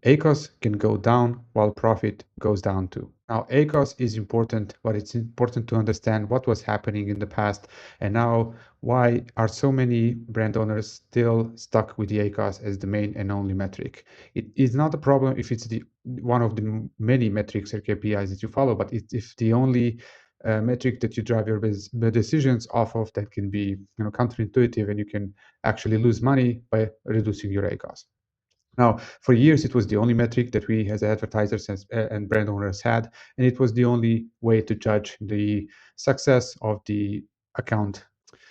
ACoS can go down while profit goes down too. Now, ACoS is important, but it's important to understand what was happening in the past and now why are so many brand owners still stuck with the ACoS as the main and only metric. It is not a problem if it's the one of the many metrics or KPIs that you follow, but if the only metric that you drive your decisions off of, that can be counterintuitive, and you can actually lose money by reducing your ACoS. Now, for years, it was the only metric that we as advertisers and brand owners had, and it was the only way to judge the success of the account.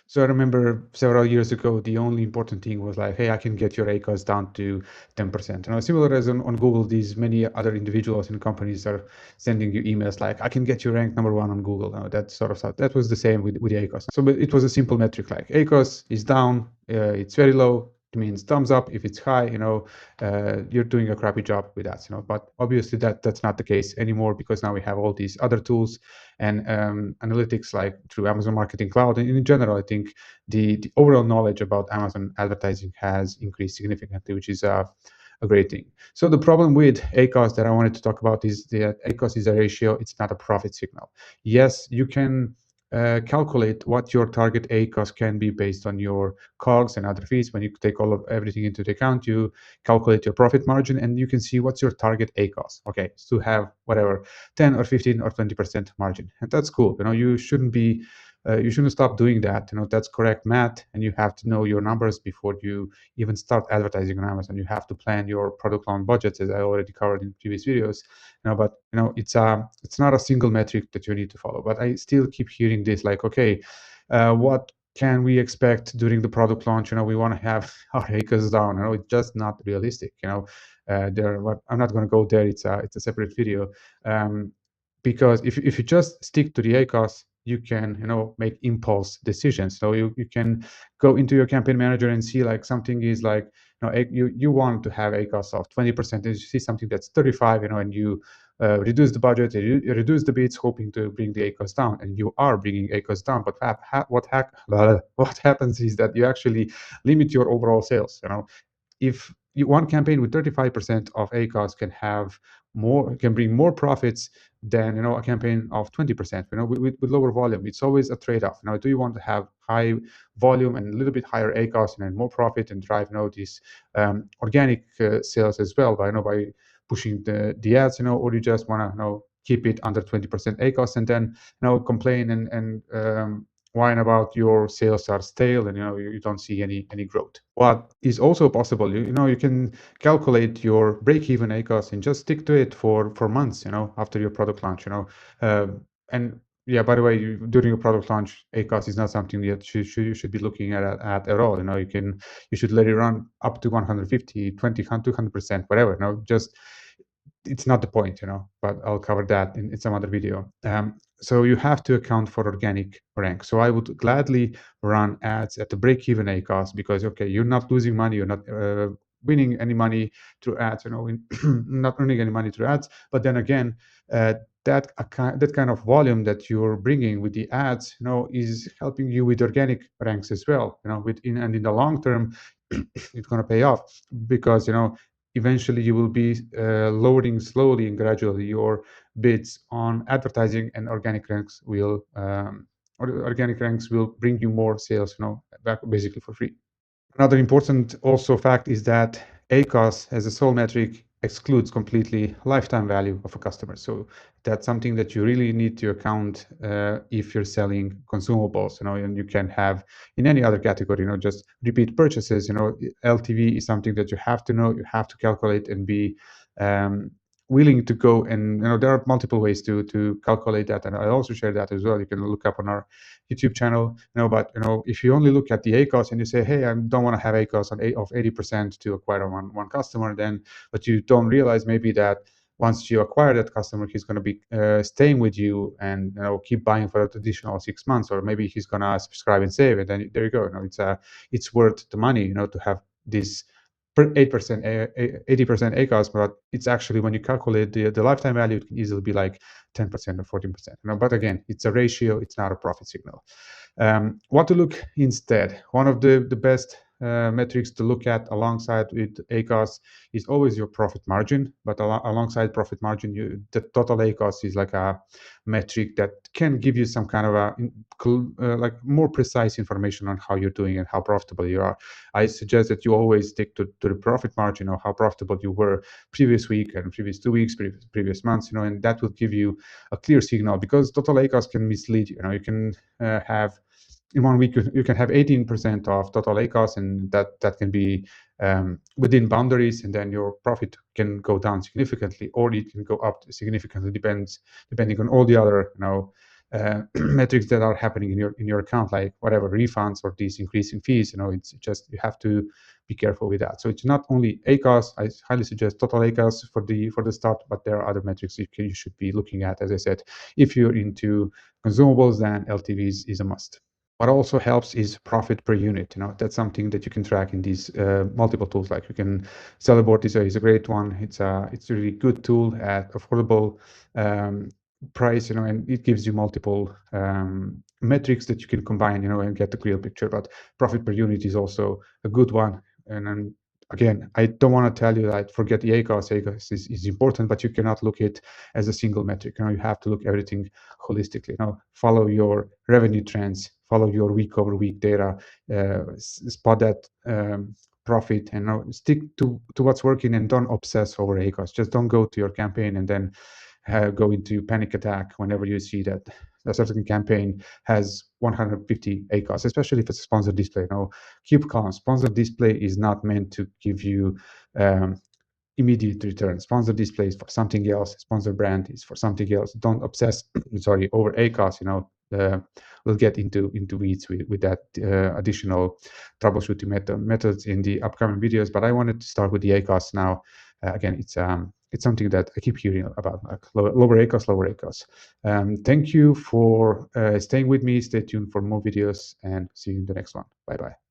So I remember several years ago, the only important thing was like, hey, I can get your ACoS down to 10%. And similar as on Google, these many other individuals and companies are sending you emails like, I can get you ranked #1 on Google. That sort of stuff. That was the same with the ACoS. So but it was a simple metric like ACoS is down, it's very low. It means thumbs up. If it's high, you're doing a crappy job with ads. But obviously that's not the case anymore, because now we have all these other tools and analytics like through Amazon Marketing Cloud. And in general, I think the overall knowledge about Amazon advertising has increased significantly, which is a great thing. So the problem with ACoS that I wanted to talk about is that ACoS is a ratio. It's not a profit signal. Yes, you can calculate what your target ACoS can be based on your COGS and other fees. When you take everything into account, you calculate your profit margin, and you can see what's your target ACoS. Okay, so to have whatever 10 or 15 or 20% margin, and that's cool. You shouldn't be you shouldn't stop doing that. That's correct math, and you have to know your numbers before you even start advertising on Amazon. You have to plan your product launch budgets, as I already covered in previous videos. But it's not a single metric that you need to follow. But I still keep hearing this like, okay, what can we expect during the product launch? We want to have our ACoS down. It's just not realistic. I'm not going to go there. It's a separate video. Because if you just stick to the ACoS, you can make impulse decisions. So you can go into your campaign manager and see like something is like you want to have ACoS of 20%, and you see something that's 35, and you reduce the budget, you reduce the bids, hoping to bring the ACoS down, and you are bringing ACoS down. But what happens is that you actually limit your overall sales. If one campaign with 35% of ACoS can bring more profits than a campaign of 20%, with lower volume. It's always a trade-off. Do you want to have high volume and a little bit higher ACoS and more profit and drive these organic sales as well by pushing the ads, or you just want to keep it under 20% ACoS and then complain and whine about your sales are stale and you don't see any growth. What is also possible, you can calculate your break-even ACoS and just stick to it for months, after your product launch, and yeah, by the way, during your product launch, ACoS is not something that you should be looking at all. You should let it run up to 150, 20, 200%, whatever. Just it's not the point, but I'll cover that in some other video. So you have to account for organic rank. So I would gladly run ads at the break-even ACoS, because okay, you're not losing money, you're not winning any money through ads, not earning any money through ads. But then again, that kind of volume that you're bringing with the ads, is helping you with organic ranks as well. And in the long term, it's going to pay off, because eventually you will be lowering slowly and gradually your bids on advertising, and organic ranks will bring you more sales, back basically for free. Another important also fact is that ACoS as a sole metric excludes completely lifetime value of a customer. So that's something that you really need to account if you're selling consumables, and you can have in any other category, just repeat purchases. LTV is something that you have to know, you have to calculate and be willing to go, and there are multiple ways to calculate that, and I also share that as well. You can look up on our YouTube channel. But if you only look at the ACoS and you say, hey, I don't want to have ACoS of 80% to acquire one customer, then but you don't realize maybe that once you acquire that customer, he's going to be staying with you and keep buying for an additional 6 months, or maybe he's going to subscribe and save it. And there you go. It's worth the money, to have this 8%, 80% ACoS, but it's actually, when you calculate the lifetime value, it can easily be like 10% or 14%. But again, it's a ratio, it's not a profit signal. What to look instead? One of the best metrics to look at alongside with ACoS is always your profit margin. But alongside profit margin, the total ACoS is like a metric that can give you some kind of like more precise information on how you're doing and how profitable you are. I suggest that you always stick to the profit margin or how profitable you were previous week and previous 2 weeks, previous months, and that will give you a clear signal, because total ACoS can mislead you. You can have in 1 week you can have 18% of total ACoS, and that can be within boundaries, and then your profit can go down significantly, or it can go up significantly, depending on all the other metrics that are happening in your account, like whatever refunds or these increasing fees. It's just, you have to be careful with that. So it's not only ACoS. I highly suggest total ACoS for the start, but there are other metrics you should be looking at. As I said, if you're into consumables, then LTVs is a must. What also helps is profit per unit. That's something that you can track in these multiple tools. Like you can, Sellerboard is a great one. It's a really good tool at affordable price, and it gives you multiple metrics that you can combine, and get the clear picture. But profit per unit is also a good one. And then again, I don't want to tell you that forget the ACoS. ACoS is important, but you cannot look it as a single metric. You have to look everything holistically. Follow your revenue trends, follow your week over week data, spot that profit, and stick to what's working, and don't obsess over ACoS. Just don't go to your campaign and then go into panic attack whenever you see that a certain campaign has 150 ACoS, especially if it's a sponsored display. Keep calm. Sponsored display is not meant to give you immediate return. Sponsored display is for something else. Sponsored brand is for something else. Don't obsess, sorry, over ACoS. We'll get into weeds with that additional troubleshooting methods in the upcoming videos. But I wanted to start with the ACoS now. Again, it's something that I keep hearing about, like lower ACoS, lower ACoS. Thank you for staying with me. Stay tuned for more videos, and see you in the next one. Bye bye.